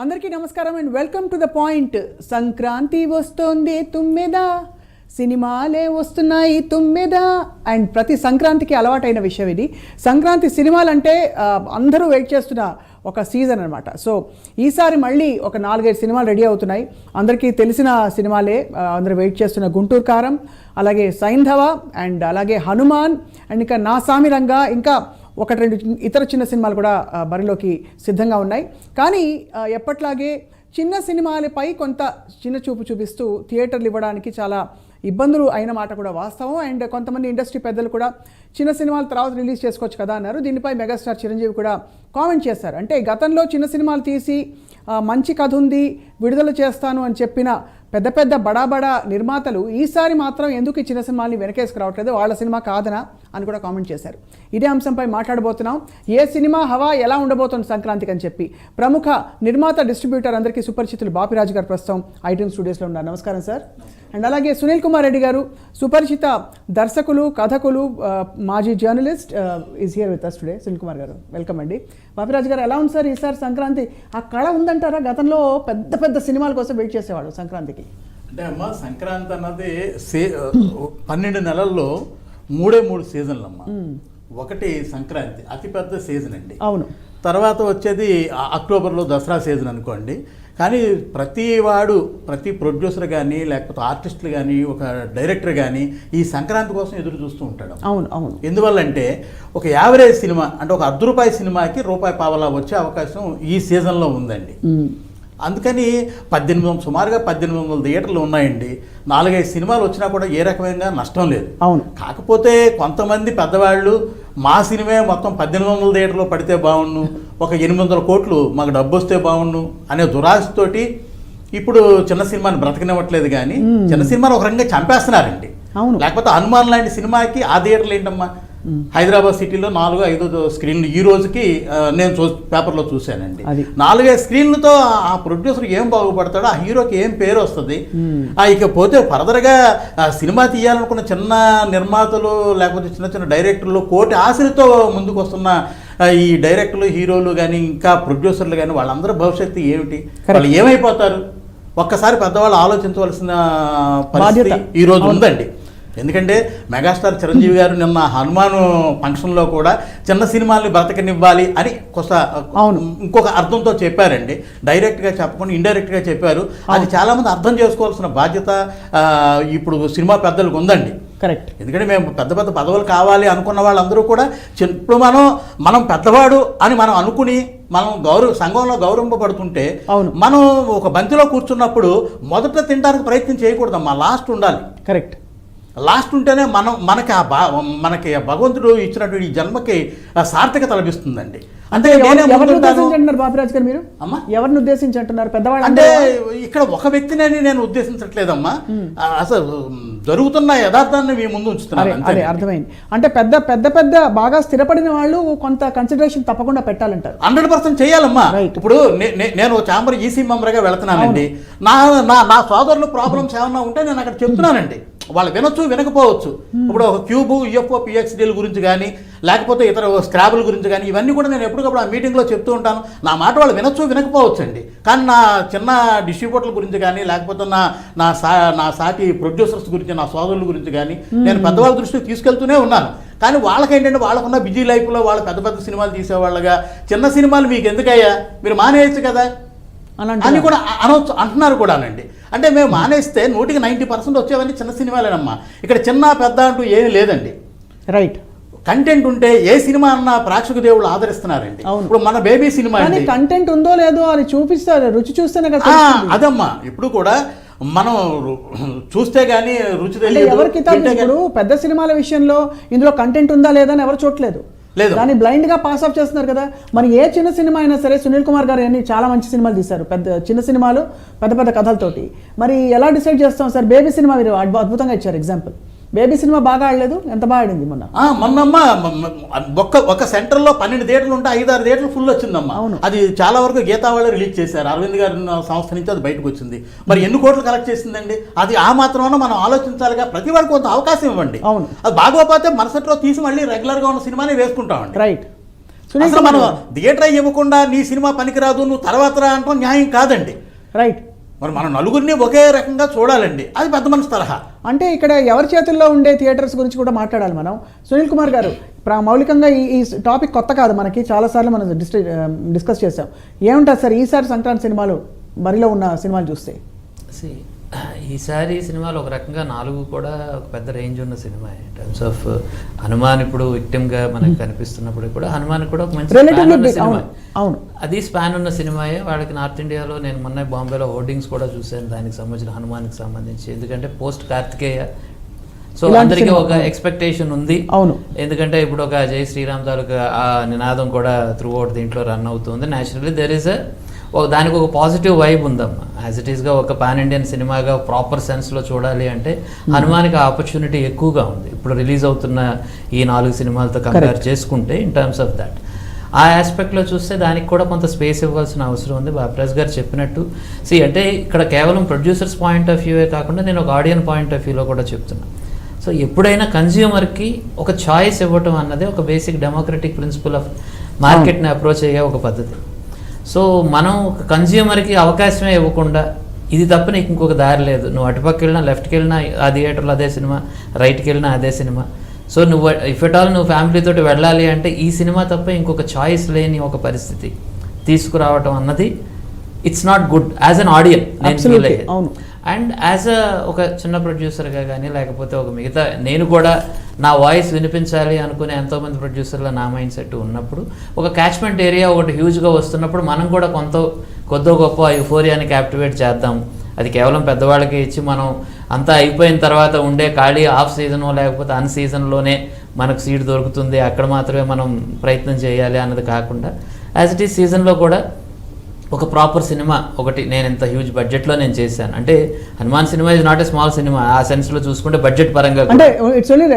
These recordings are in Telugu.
అందరికీ నమస్కారం and welcome to the point. Sankranti వస్తోంది తుమ్మెద, సినిమాలే వస్తున్నాయి తుమ్మెద. అండ్ ప్రతి సంక్రాంతికి అలవాటైన విషయం ఇది. సంక్రాంతి సినిమాలంటే అందరూ వెయిట్ చేస్తున్న ఒక సీజన్ అనమాట. సో ఈసారి మళ్ళీ ఒక 4-5 సినిమాలు రెడీ అవుతున్నాయి. అందరికీ తెలిసిన సినిమాలే, అందరూ వెయిట్ చేస్తున్న గుంటూరు కారం, అలాగే సైంధవ, అండ్ అలాగే హనుమాన్, అండ్ ఇంకా నా సామి రంగా, ఇంకా 1-2 ఇతర చిన్న సినిమాలు కూడా బరిలోకి సిద్ధంగా ఉన్నాయి. కానీ ఎప్పట్లాగే చిన్న సినిమాలపై కొంత చిన్న చూపు చూపిస్తూ థియేటర్లు ఇవ్వడానికి చాలా ఇబ్బందులు అయిన మాట కూడా వాస్తవం. అండ్ కొంతమంది ఇండస్ట్రీ పెద్దలు కూడా చిన్న సినిమాల తర్వాత రిలీజ్ చేసుకోవచ్చు కదా అన్నారు. దీనిపై మెగాస్టార్ చిరంజీవి కూడా కామెంట్ చేశారు. అంటే గతంలో చిన్న సినిమాలు తీసి మంచి కథ ఉంది, విడుదల చేస్తాను అని చెప్పిన పెద్ద పెద్ద బడా నిర్మాతలు ఈసారి మాత్రం ఎందుకు ఈ చిన్న సినిమాల్ని వెనకేసుకు రావట్లేదు, వాళ్ళ సినిమా కాదనా అని కూడా కామెంట్ చేశారు. ఇదే అంశంపై మాట్లాడబోతున్నాం. ఏ సినిమా హవా ఎలా ఉండబోతుంది సంక్రాంతికి అని చెప్పి ప్రముఖ నిర్మాత, డిస్ట్రిబ్యూటర్, అందరికీ సుపరిచితులు బాపిరాజు గారు ప్రస్తుతం ఐటమ్ స్టూడియోస్లో ఉన్నారు. నమస్కారం సార్. అండ్ అలాగే సునీల్ కుమార్ రెడ్డి గారు, సుపరిచిత దర్శకులు, కథకులు, మాజీ journalist, is here with us today. Sunil Kumar గారు వెల్కమ్ అండి. బాపిరాజు గారు ఎలా ఉంది సార్ ఈసారి సంక్రాంతి? ఆ కళ ఉందంటారా? గతంలో పెద్ద పెద్ద సినిమాల కోసం వెయిట్ చేసేవాడు సంక్రాంతికి. అంటే అమ్మ, సంక్రాంతి అన్నది 12 నెలల్లో 3 సీజన్లు అమ్మ. ఒకటి సంక్రాంతి అతిపెద్ద సీజన్ అండి. అవును. తర్వాత వచ్చేది అక్టోబర్లో దసరా సీజన్ అనుకోండి. కానీ ప్రతి ప్రొడ్యూసర్ కానీ, లేకపోతే ఆర్టిస్టులు కానీ, ఒక డైరెక్టర్ కానీ ఈ సంక్రాంతి కోసం ఎదురు చూస్తూ ఉంటాడు. అవును అవును. ఎందువల్లంటే ఒక యావరేజ్ సినిమా, అంటే ఒక ₹10 సినిమాకి ₹1 వచ్చే అవకాశం ఈ సీజన్లో ఉందండి. అందుకని సుమారుగా 1800 థియేటర్లు ఉన్నాయండి. 4-5 సినిమాలు వచ్చినా కూడా ఏ రకమైన నష్టం లేదు. అవును. కాకపోతే కొంతమంది పెద్దవాళ్ళు మా సినిమా మొత్తం 1800 థియేటర్లో పడితే బాగుండు, ఒక 800 కోట్లు మాకు డబ్బు వస్తే బాగుండు అనే దురాశతోటి ఇప్పుడు చిన్న సినిమాని బ్రతకనివ్వట్లేదు. కానీ చిన్న సినిమాని ఒక రకంగా చంపేస్తున్నారండి. లేకపోతే హనుమాన్ లాంటి సినిమాకి ఆ థియేటర్లు ఏంటమ్మా, హైదరాబాద్ సిటీలో 4-5 స్క్రీన్లు ఈ రోజుకి నేను పేపర్లో చూశానండి. 4-5 స్క్రీన్లతో ఆ ప్రొడ్యూసర్ ఏం బాగుపడతాడో, ఆ హీరోకి ఏం పేరు వస్తుంది. ఇకపోతే ఫర్దర్గా సినిమా తీయాలనుకున్న చిన్న నిర్మాతలు, లేకపోతే చిన్న చిన్న డైరెక్టర్లు, కోటి ఆశలతో ముందుకు వస్తున్న ఈ డైరెక్టర్లు, హీరోలు కానీ, ఇంకా ప్రొడ్యూసర్లు కానీ, వాళ్ళందరూ భవిష్యత్తు ఏమిటి, వాళ్ళు ఏమైపోతారు? ఒక్కసారి పెద్దవాళ్ళు ఆలోచించవలసిన పరిస్థితి ఈరోజు ఉందండి. ఎందుకంటే మెగాస్టార్ చిరంజీవి గారు నిన్న హనుమాన్ ఫంక్షన్లో కూడా చిన్న సినిమాల్ని బ్రతకనివ్వాలి అని ఇంకొక అర్థంతో చెప్పారండి. డైరెక్ట్గా చెప్పకుండా ఇండైరెక్ట్గా చెప్పారు. అది చాలామంది అర్థం చేసుకోవాల్సిన బాధ్యత ఇప్పుడు సినిమా పెద్దలకు ఉందండి. కరెక్ట్. ఎందుకంటే మేము పెద్ద పెద్ద పదవులు కావాలి అనుకున్న వాళ్ళందరూ కూడా ఇప్పుడు మనం పెద్దవాడు అని మనం అనుకుని మనం సంఘంలో గౌరవింపబడుతుంటే, మనం ఒక బంతిలో కూర్చున్నప్పుడు మొదట తినడానికి ప్రయత్నం చేయకూడదమ్మా, లాస్ట్ ఉండాలి. కరెక్ట్. లాస్ట్ ఉంటేనే మనకి భగవంతుడు ఇచ్చినటువంటి ఈ జన్మకి సార్థకత లభిస్తుందండి. అంటే బాపిరాజు గారు, మీరు ఎవరిని ఉద్దేశించి అంటున్నారు? పెద్దవాళ్ళు అంటే ఇక్కడ ఒక వ్యక్తిని నేను ఉద్దేశించట్లేదమ్మా, అసలు జరుగుతున్న యథార్థాన్ని మీ ముందు ఉంచుతున్నారు. అదే అర్థమైంది. అంటే పెద్ద బాగా స్థిరపడిన వాళ్ళు కొంత కన్సిడరేషన్ తప్పకుండా పెట్టాలంటారు. 100% చేయాలమ్మా. ఇప్పుడు నేను ఛాంబర్ ఈసీ మెంబర్గా వెళుతున్నానండి. నా సోదరులు ప్రాబ్లమ్స్ ఏమన్నా ఉంటే నేను అక్కడ చెప్తున్నానండి. వాళ్ళు వినొచ్చు, వినకపోవచ్చు. ఇప్పుడు ఒక క్యూబు, యూఎఫ్ఓ, పిఎక్స్డీల గురించి కానీ, లేకపోతే ఇతర స్క్రాబుల గురించి కానీ, ఇవన్నీ కూడా నేను ఎప్పటికప్పుడు ఆ మీటింగ్లో చెప్తూ ఉంటాను. నా మాట వాళ్ళు వినొచ్చు, వినకపోవచ్చు అండి. కానీ నా చిన్న డిస్ట్రిబ్యూటర్ల గురించి కానీ, లేకపోతే నా సాటి ప్రొడ్యూసర్స్ గురించి, నా సోదరుల గురించి కానీ నేను పెద్దవాళ్ళ దృష్టికి తీసుకెళ్తూనే ఉన్నాను. కానీ వాళ్ళకేంటంటే వాళ్ళకున్న బిజీ లైఫ్లో వాళ్ళు పెద్ద సినిమాలు తీసేవాళ్ళగా, చిన్న సినిమాలు మీకు ఎందుకయ్యా, మీరు మానేయచ్చు కదా అని కూడా అంటున్నారు కూడానండి. అంటే మేము మానేస్తే 90% వచ్చేవన్నీ చిన్న సినిమాలేనమ్మా. ఇక్కడ చిన్న పెద్ద అంటూ ఏమీ లేదండి. రైట్. కంటెంట్ ఉంటే ఏ సినిమా అన్న ప్రేక్షక దేవుళ్ళు ఆదరిస్తున్నారండి. ఇప్పుడు మన బేబీ సినిమా కంటెంట్ ఉందో లేదో అని చూపిస్తారు, రుచి చూస్తేనే కదా. అదమ్మా, ఇప్పుడు కూడా మనం చూస్తే గానీ రుచి తెలియదు. ఎవరికి పెద్ద సినిమాల విషయంలో ఇందులో కంటెంట్ ఉందా లేదా అని ఎవరు చూడలేదు, దాన్ని బ్లైండ్ గా పాస్ ఆఫ్ చేస్తున్నారు కదా. మరి ఏ చిన్న సినిమా అయినా సరే, సునీల్ కుమార్ గారు అన్ని చాలా మంచి సినిమాలు తీశారు, చిన్న సినిమాలు పెద్ద కథలతోటి. మరి ఎలా డిసైడ్ చేస్తాం సార్? బేబీ సినిమా మీరు అద్భుతంగా ఇచ్చారు ఎగ్జాంపుల్. బేబీ సినిమా బాగా ఆడలేదు, ఎంత బాగా ఆడింది మొన్నమ్మ. ఒక సెంటర్లో 12 థియేటర్లు ఉంటే 5-6 థియేటర్లు ఫుల్ వచ్చిందమ్మా. అది చాలా వరకు గీతా వాళ్ళు రిలీజ్ చేశారు. అరవింద్ గారి సంస్థ నుంచి అది బయటకు వచ్చింది. మరి ఎన్ని కోట్లు కలెక్ట్ చేసిందండి? అది ఆ మాత్రమే మనం ఆలోచించాలిగా. ప్రతి వాడికి కొంత అవకాశం ఇవ్వండి. అది బాగోపోతే మరుసటిలో తీసి మళ్ళీ రెగ్యులర్గా ఉన్న సినిమానే వేసుకుంటామండి. రైట్. అసలు మనం థియేటర్ ఇవ్వకుండా నీ సినిమా పనికిరాదు నువ్వు తర్వాత రా అంటాం న్యాయం కాదండి. రైట్. మరి మనం నలుగురిని ఒకే రకంగా చూడాలండి, అది పెద్ద మనసు తరహా. అంటే ఇక్కడ ఎవరి చేతుల్లో ఉండే థియేటర్స్ గురించి కూడా మాట్లాడాలి మనం. సునీల్ కుమార్ గారు, మౌలికంగా ఈ టాపిక్ కొత్త కాదు మనకి, చాలాసార్లు మనం డిస్కస్ చేసాం. ఏముంటుంది సార్ ఈసారి సంక్రాంతి సినిమాలు బరిలో ఉన్న సినిమాలు చూస్తే? ఈసారి సినిమాలు ఒక రకంగా 4 కూడా ఒక పెద్ద రేంజ్ ఉన్న cinema in terms of Hanuman. ఇప్పుడు విక్టిమ్గా మనకు కనిపిస్తున్నప్పుడు కూడా హనుమాన్ కూడా ఒక మంచి స్పాన్ ఉన్న సినిమా. అవును, అది స్పాన్ ఉన్న సినిమాయే. వాళ్ళకి నార్త్ ఇండియాలో నేను మొన్న బాంబేలో హోర్డింగ్స్ కూడా చూశాను దానికి సంబంధించిన, హనుమాన్కి సంబంధించి. ఎందుకంటే పోస్ట్ కార్తికేయ, సో అందరికీ ఒక ఎక్స్పెక్టేషన్ ఉంది. అవును, ఎందుకంటే ఇప్పుడు ఒక జై శ్రీరామ్ తాలూకా ఆ నినాదం కూడా త్రూ అవుట్ దీంట్లో రన్ అవుతుంది. న్యాచురల్లీ దెర్ ఈస్ దానికి ఒక పాజిటివ్ వైబ్ ఉందమ్మా. యాజ్ ఇట్ ఈస్గా ఒక పాన్ ఇండియన్ సినిమాగా ప్రాపర్ సెన్స్లో చూడాలి అంటే హనుమాన్కి ఆపర్చునిటీ ఎక్కువగా ఉంది ఇప్పుడు రిలీజ్ అవుతున్న ఈ 4 సినిమాలతో కంపేర్ చేసుకుంటే ఇన్ టర్మ్స్ ఆఫ్ దట్. ఆ ఆస్పెక్ట్లో చూస్తే దానికి కూడా కొంత స్పేస్ ఇవ్వాల్సిన అవసరం ఉంది. బాపిరాజ్ గారు చెప్పినట్టు అంటే ఇక్కడ కేవలం ప్రొడ్యూసర్స్ పాయింట్ ఆఫ్ వ్యూవే కాకుండా నేను ఒక ఆడియన్ పాయింట్ ఆఫ్ వ్యూలో కూడా చెప్తున్నాను. సో ఎప్పుడైనా కన్జ్యూమర్కి ఒక చాయిస్ ఇవ్వటం అన్నది ఒక బేసిక్ డెమోక్రటిక్ ప్రిన్సిపల్ ఆఫ్ మార్కెట్ని అప్రోచ్ అయ్యే ఒక పద్ధతి. సో మనం కన్జ్యూమర్కి అవకాశమే ఇవ్వకుండా ఇది తప్ప నీకు ఇంకొక దారి లేదు, నువ్వు అటుపక్క వెళ్ళినా లెఫ్ట్కి వెళ్ళినా ఆ థియేటర్లో అదే సినిమా, రైట్కి వెళ్ళినా అదే సినిమా. సో నువ్వు ఇఫ్ ఎట్ ఆల్ నువ్వు ఫ్యామిలీతో వెళ్ళాలి అంటే ఈ సినిమా తప్ప ఇంకొక చాయిస్ లేని ఒక పరిస్థితి తీసుకురావటం అన్నది it's not good as an audience. నేను అండ్ యాజ్ ఒక చిన్న ప్రొడ్యూసర్గా కానీ లేకపోతే ఒక మిగతా నేను కూడా నా వాయిస్ వినిపించాలి అనుకునే ఎంతోమంది ప్రొడ్యూసర్ల నా మైండ్ సెట్ ఉన్నప్పుడు ఒక క్యాచ్మెంట్ ఏరియా ఒకటి హ్యూజ్గా వస్తున్నప్పుడు మనం కూడా కొద్దో గొప్ప యూఫోరియాని క్యాప్టివేట్ చేద్దాం. అది కేవలం పెద్దవాళ్ళకి ఇచ్చి మనం అంతా అయిపోయిన తర్వాత ఉండే ఖాళీ ఆఫ్ సీజనో లేకపోతే అన్ సీజన్లోనే మనకు సీట్ దొరుకుతుంది అక్కడ మాత్రమే మనం ప్రయత్నం చేయాలి అన్నది కాకుండా యాజ్ ఇట్ ఈస్ సీజన్లో కూడా ఒక ప్రాపర్ సినిమా ఒకటి నేను ఇంత హ్యూజ్ బడ్జెట్లో నేను చేశాను అంటే Hanuman cinema is not a small cinema ఆ సెన్స్లో చూసుకుంటే బడ్జెట్ పరంగా అంటే ఇట్స్ ఓన్లీ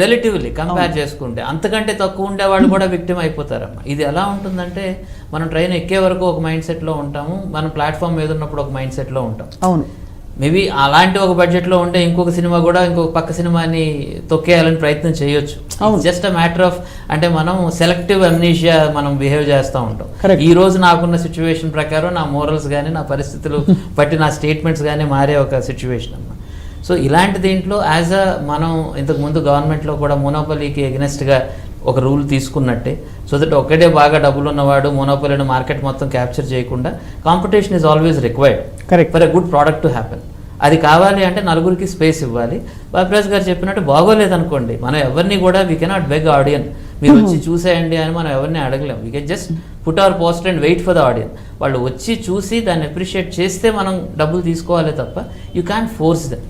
రిలేటివ్లీ కంపేర్ చేసుకుంటే అంతకంటే తక్కువ ఉండే వాళ్ళు కూడా విక్టిమ్ అయిపోతారమ్మా. ఇది ఎలా ఉంటుందంటే మనం ట్రైన్ ఎక్కే వరకు ఒక మైండ్ సెట్లో ఉంటాము, మనం ప్లాట్ఫామ్ మీద ఉన్నప్పుడు ఒక మైండ్ సెట్లో ఉంటాం. అవును, మేబీ అలాంటి ఒక బడ్జెట్లో ఉండే ఇంకొక సినిమా కూడా ఇంకొక పక్క సినిమాని తొక్కేయాలని ప్రయత్నం చేయొచ్చు. జస్ట్ అ మ్యాటర్ ఆఫ్ అంటే మనం సెలెక్టివ్ అమ్నీషియా మనం బిహేవ్ చేస్తూ ఉంటాం. ఈ రోజు నాకున్న సిచ్యువేషన్ ప్రకారం నా మోరల్స్ కానీ నా పరిస్థితులు బట్టి నా స్టేట్మెంట్స్ కానీ మారే ఒక సిచ్యువేషన్ అన్నమాట. సో ఇలాంటి దీంట్లో యాజ్ అ మనం ఇంతకుముందు గవర్నమెంట్లో కూడా మోనోపలీకి ఎగ్నెస్ట్గా ఒక రూల్ తీసుకున్నట్టే సో దట్ ఒక్కడే బాగా డబ్బులు ఉన్నవాడు మోనోపలీని మార్కెట్ మొత్తం క్యాప్చర్ చేయకుండా competition is always required for a good product to happen. అది కావాలి అంటే నలుగురికి స్పేస్ ఇవ్వాలి. బాపిరాజ్ గారు చెప్పినట్టు బాగోలేదనుకోండి మనం ఎవరిని కూడా వీ కెనాట్ బెగ్ ఆడియన్ మీరు వచ్చి చూసేయండి అని మనం ఎవరిని అడగలేం. We can just put our poster and wait for the audience. వాళ్ళు వచ్చి చూసి దాన్ని అప్రిషియేట్ చేస్తే మనం డబ్బులు తీసుకోవాలి తప్ప యూ క్యాన్ ఫోర్స్ దెమ్.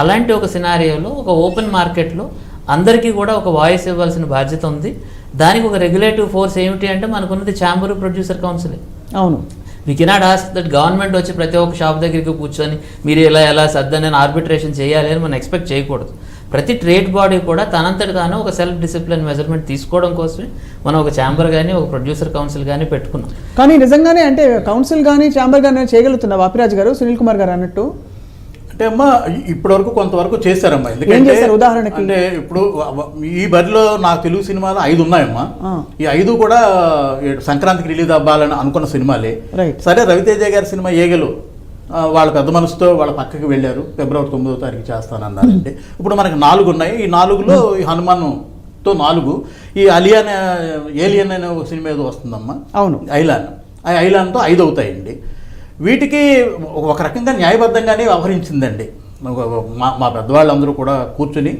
అలాంటి ఒక సినారియోలో ఒక ఓపెన్ మార్కెట్లో అందరికీ కూడా ఒక వాయిస్ ఇవ్వాల్సిన బాధ్యత ఉంది. దానికి ఒక రెగ్యులేటివ్ ఫోర్స్ ఏమిటి అంటే మనకున్నది ఛాంబర్ ప్రొడ్యూసర్ కౌన్సిల్. అవును, we cannot ask that government వచ్చి ప్రతి ఒక్క షాప్ దగ్గరికి కూర్చొని మీరు ఎలా సర్దని ఆర్బిట్రేషన్ చేయాలి అని మనం ఎక్స్పెక్ట్ చేయకూడదు. ప్రతి ట్రేడ్ బాడీ కూడా తనంతటి తాను ఒక సెల్ఫ్ డిసిప్లిన్ మెజర్మెంట్ తీసుకోవడం కోసమే మనం ఒక ఛాంబర్ కానీ ఒక ప్రొడ్యూసర్ కౌన్సిల్ కానీ పెట్టుకున్నాం. కానీ నిజంగానే అంటే కౌన్సిల్ కానీ ఛాంబర్ కానీ చేయగలుగుతున్నా బాపిరాజ్ గారు, సునీల్ కుమార్ గారు అన్నట్టు? అంటే అమ్మా ఇప్పటి వరకు కొంతవరకు చేశారమ్మా. ఎందుకంటే ఉదాహరణకి అంటే ఇప్పుడు ఈ బరిలో నాకు తెలుగు సినిమాలు 5 ఉన్నాయమ్మా. ఈ 5 కూడా సంక్రాంతికి రిలీజ్ అవ్వాలని అనుకున్న సినిమాలే. సరే రవితేజ గారి సినిమా ఏగలు వాళ్ళ పెద్ద మనసుతో వాళ్ళ పక్కకి వెళ్ళారు, ఫిబ్రవరి 9వ తారీఖు చేస్తానన్నారంటే ఇప్పుడు మనకి 4 ఉన్నాయి. ఈ 4లో ఈ హనుమాన్తో 4, ఈ ఏలియన్ అనే ఒక సినిమా ఏదో వస్తుందమ్మా. అవును, ఐలాన్తో 5 అవుతాయండి. వీటికి ఒక రకంగా న్యాయబద్ధంగానే వ్యవహరించిందండి. మా పెద్దవాళ్ళందరూ కూడా కూర్చుని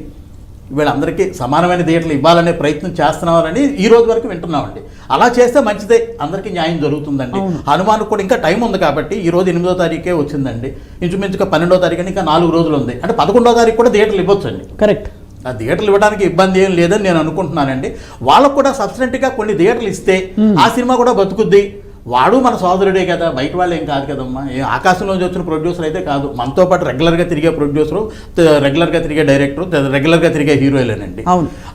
వీళ్ళందరికీ సమానమైన థియేటర్లు ఇవ్వాలనే ప్రయత్నం చేస్తున్నామని ఈ రోజు వరకు వింటున్నామండి. అలా చేస్తే మంచిదే, అందరికీ న్యాయం జరుగుతుందండి. హనుమాన్ కూడా ఇంకా టైం ఉంది కాబట్టి ఈ రోజు 8వ తారీఖే వచ్చిందండి. ఇంచుమించుగా 12వ తారీఖు ఇంకా 4 రోజులు ఉంది. అంటే 11వ తారీఖు కూడా థియేటర్లు ఇవ్వచ్చండి. కరెక్ట్. ఆ థియేటర్లు ఇవ్వడానికి ఇబ్బంది ఏం లేదని నేను అనుకుంటున్నానండి. వాళ్ళకు కూడా సబ్స్టెంట్గా కొన్ని థియేటర్లు ఇస్తే ఆ సినిమా కూడా బతుకుద్ది. వాడు మన సోదరుడే కదా, బయట వాళ్ళు ఏం కాదు కదమ్మా. ఆకాశంలోంచి వచ్చిన ప్రొడ్యూసర్ అయితే కాదు, మనతో పాటు రెగ్యులర్గా తిరిగే ప్రొడ్యూసరు, రెగ్యులర్గా తిరిగే డైరెక్టరు, రెగ్యులర్గా తిరిగే హీరోయిలేనండి.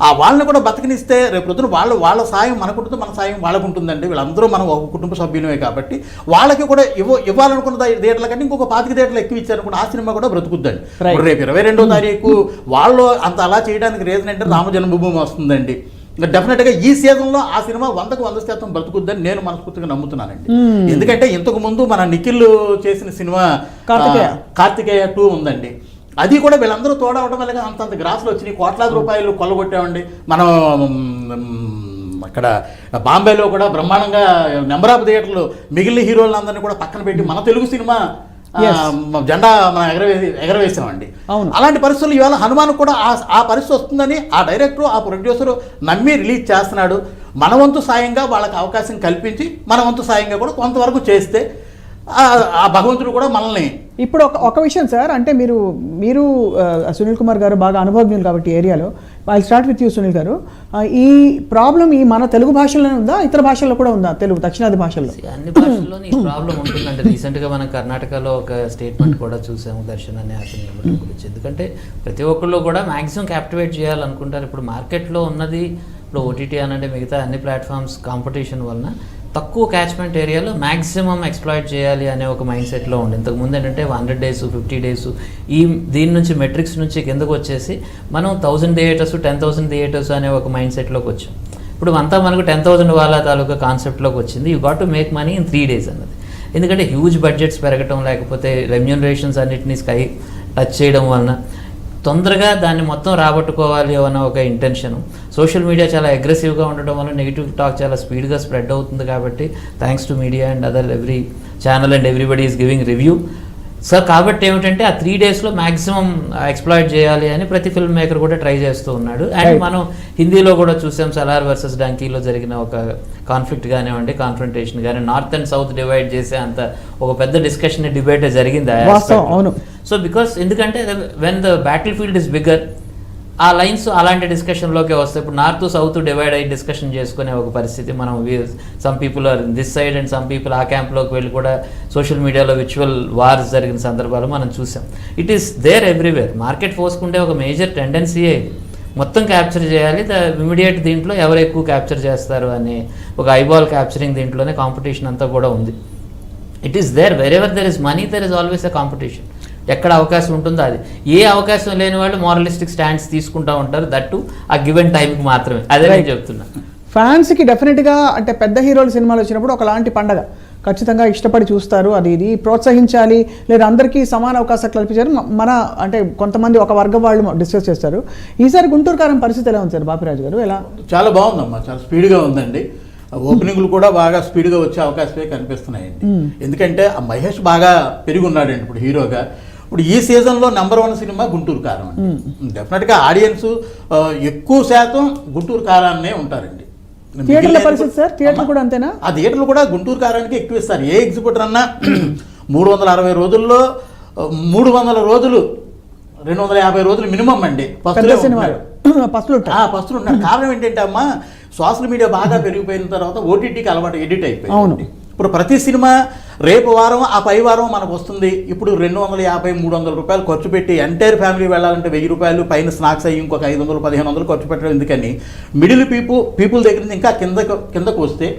ఆ వాళ్ళని కూడా బతికినిస్తే రేపు పొద్దున వాళ్ళ సాయం మనకుంటుంది, మన సాయం వాళ్ళకు ఉంటుందండి. వీళ్ళందరూ మనం ఒక కుటుంబ సభ్యులమే కాబట్టి వాళ్ళకి కూడా ఇవ్వాలనుకున్న థియేటర్ల కంటే ఇంకొక 25 థియేటర్లు ఎక్కువ ఇచ్చారనుకుంటే ఆ సినిమా కూడా బ్రతుకుద్దండి. రేపు 22వ తారీఖు వాళ్ళు అంత అలా చేయడానికి రీజన్ అంటే రామ జన్మభూమి వస్తుందండి. డెఫినెట్గా ఈ సీజన్లో ఆ సినిమా 100% బ్రతుకుద్దని నేను మనస్ఫూర్తిగా నమ్ముతున్నానండి. ఎందుకంటే ఇంతకు ముందు మన నిఖిల్ చేసిన సినిమా కార్తికేయ 2 ఉందండి. అది కూడా వీళ్ళందరూ తోడవడం వల్ల అంతంత గ్రాసులు వచ్చినాయి, కోట్లాది రూపాయలు కొల్లగొట్టామండి. మనం అక్కడ బాంబేలో కూడా బ్రహ్మాండంగా నెంబర్ ఆఫ్ థియేటర్లు మిగిలిన హీరోలందరినీ కూడా పక్కన పెట్టి మన తెలుగు సినిమా జెండా మనం ఎగరవేసామండి. అలాంటి పరిస్థితులు ఇవాళ హనుమాన్ కూడా ఆ పరిస్థితి వస్తుందని ఆ డైరెక్టర్ ఆ ప్రొడ్యూసర్ నమ్మి రిలీజ్ చేస్తున్నాడు. మన వంతు సాయంగా వాళ్ళకి అవకాశం కల్పించి మన వంతు సాయంగా కూడా కొంతవరకు చేస్తే ఆ భగవంతుడు కూడా మనల్ని. ఇప్పుడు ఒక విషయం సార్, అంటే మీరు సునీల్ కుమార్ గారు బాగా అనుభవజ్ఞులు కాబట్టి ఏరియాలో, I start with you Sunil గారు. ఈ ప్రాబ్లం ఈ మన తెలుగు భాషలోనే ఉందా, ఇతర భాషల్లో కూడా ఉందా? తెలుగు దక్షిణాది భాషల్లో అన్ని భాషల్లోనే ఈ ప్రాబ్లం ఉంటుందంటే రీసెంట్గా మనం కర్ణాటకలో ఒక స్టేట్మెంట్ కూడా చూసాము దర్శన్ అనే అతని గురించి. ఎందుకంటే ప్రతి ఒక్కళ్ళు కూడా మ్యాక్సిమం క్యాప్టివేట్ చేయాలనుకుంటారు. ఇప్పుడు మార్కెట్లో ఉన్నది ఇప్పుడు ఓటీటీ అనంటే మిగతా అన్ని ప్లాట్ఫామ్స్ కాంపిటీషన్ వలన తక్కువ క్యాచ్మెంట్ ఏరియాలో మ్యాక్సిమం ఎక్స్ప్లాయిట్ చేయాలి అనే ఒక మైండ్ సెట్లో ఉండి, ఇంతకుముందు ఏంటంటే 100 days 50 days దీని నుంచి మెట్రిక్స్ నుంచి కిందకు వచ్చేసి మనం 1000 theatres 10,000 theatres అనే ఒక మైండ్ సెట్లోకి వచ్చాం. ఇప్పుడు అంతా మనకు 10,000 వాళ్ళ తాలూకా కాన్సెప్ట్లోకి వచ్చింది. You got to make money in 3 days అన్నది. ఎందుకంటే హ్యూజ్ బడ్జెట్స్ పెరగటం, లేకపోతే రెమ్యూనరేషన్స్ అన్నిటినీ స్కై టచ్ చేయడం వలన తొందరగా దాన్ని మొత్తం రాబట్టుకోవాలి అన్న ఒక ఇంటెన్షన్. సోషల్ మీడియా చాలా అగ్రెసివ్గా ఉండడం వల్ల నెగిటివ్ టాక్ చాలా స్పీడ్గా స్ప్రెడ్ అవుతుంది. కాబట్టి thanks to media and other every channel and everybody is giving review. So కాబట్టి ఏమిటంటే ఆ 3 daysలో మ్యాక్సిమం ఎక్స్ప్లాయిట్ చేయాలి అని ప్రతి ఫిల్మ్ మేకర్ కూడా ట్రై చేస్తూ ఉన్నాడు. అండ్ మనం హిందీలో కూడా చూసాం, సలార్ వర్సెస్ డంకీలో జరిగిన ఒక కాన్ఫ్లిక్ట్ కానివ్వండి, కాన్ఫ్రంటేషన్ కానీ, నార్త్ అండ్ సౌత్ డివైడ్ చేసే అంత ఒక పెద్ద డిస్కషన్ డిబేట్ జరిగింది. సో బికాస్ ఎందుకంటే when the battlefield is bigger, ఆ లైన్స్ అలాంటి డిస్కషన్లోకే వస్తాయి. ఇప్పుడు నార్త్ సౌత్ డివైడ్ అయ్యి డిస్కషన్ చేసుకునే ఒక పరిస్థితి మనం some people are in this side and some people ఆ క్యాంప్లోకి వెళ్ళి కూడా సోషల్ మీడియాలో విర్చువల్ వార్స్ జరిగిన సందర్భాలు మనం చూసాం. It is there everywhere. Market ఫోర్స్కుంటే ఒక మేజర్ టెండెన్సీయే మొత్తం క్యాప్చర్ చేయాలి. ఇమీడియట్ దీంట్లో ఎవరు ఎక్కువ క్యాప్చర్ చేస్తారు అనే ఒక ఐబాల్ క్యాప్చరింగ్ దీంట్లోనే కాంపిటీషన్ అంతా కూడా ఉంది. It is there wherever there is money there is always a competition. ఎక్కడ అవకాశం ఉంటుందో అది. ఏ అవకాశం లేని వాళ్ళు మారలిస్టిక్ స్టాండ్స్ తీసుకుంటూ ఉంటారు, దట్టు ఆ గివెన్ టైంకి మాత్రమే. అదే నేను చెప్తున్నా. ఫ్యాన్స్కి డెఫినెట్గా అంటే పెద్ద హీరోల సినిమాలు వచ్చినప్పుడు ఒకలాంటి పండగ ఖచ్చితంగా ఇష్టపడి చూస్తారు. ఇది ప్రోత్సహించాలి, లేదా అందరికీ సమాన అవకాశాలు కల్పించారు మన అంటే కొంతమంది ఒక వర్గం వాళ్ళు డిస్కస్ చేస్తారు. ఈసారి గుంటూరు కారం పరిస్థితి ఎలా ఉంది సార్ బాపిరాజు గారు? ఎలా? చాలా బాగుందమ్మా, చాలా స్పీడ్గా ఉందండి. ఓపెనింగ్లు కూడా బాగా స్పీడ్గా వచ్చే అవకాశమే కనిపిస్తున్నాయండి. ఎందుకంటే ఆ మహేష్ బాగా పెరిగి ఉన్నాడండి ఇప్పుడు హీరోగా. ఇప్పుడు ఈ సీజన్లో నెంబర్ 1 సినిమా గుంటూరు కారం అండి. డెఫినెట్గా ఆడియన్స్ ఎక్కువ శాతం గుంటూరు కారాన్నే ఉంటారండి. థియేటర్ల పరిస్థితి సార్, థియేటర్ కూడా అంతేనా? ఆ థియేటర్లు కూడా గుంటూరు కారానికి ఎక్కువ ఇస్తారు. ఏ ఎగ్జిబిటర్ అన్నా 360 రోజుల్లో 300 రోజులు 250 రోజులు మినిమం అండి పస్తులు ఉంటారు. కారణం ఏంటంటే అమ్మా, సోషల్ మీడియా బాగా పెరిగిపోయిన తర్వాత ఓటీటీకి అలవాటు ఎడిట్ అయిపోయింది. ఇప్పుడు ప్రతి సినిమా రేపు వారం ఆ పై వారం మనకు వస్తుంది. ఇప్పుడు 250-300 రూపాయలు ఖర్చు పెట్టి ఎంటైర్ ఫ్యామిలీ వెళ్ళాలంటే 1000 రూపాయలు పైన స్నాక్స్ అయ్యి ఇంకొక 500-1500 ఖర్చు పెట్టడం ఎందుకని మిడిల్ పీపుల్ దగ్గర నుంచి ఇంకా కిందకు వస్తే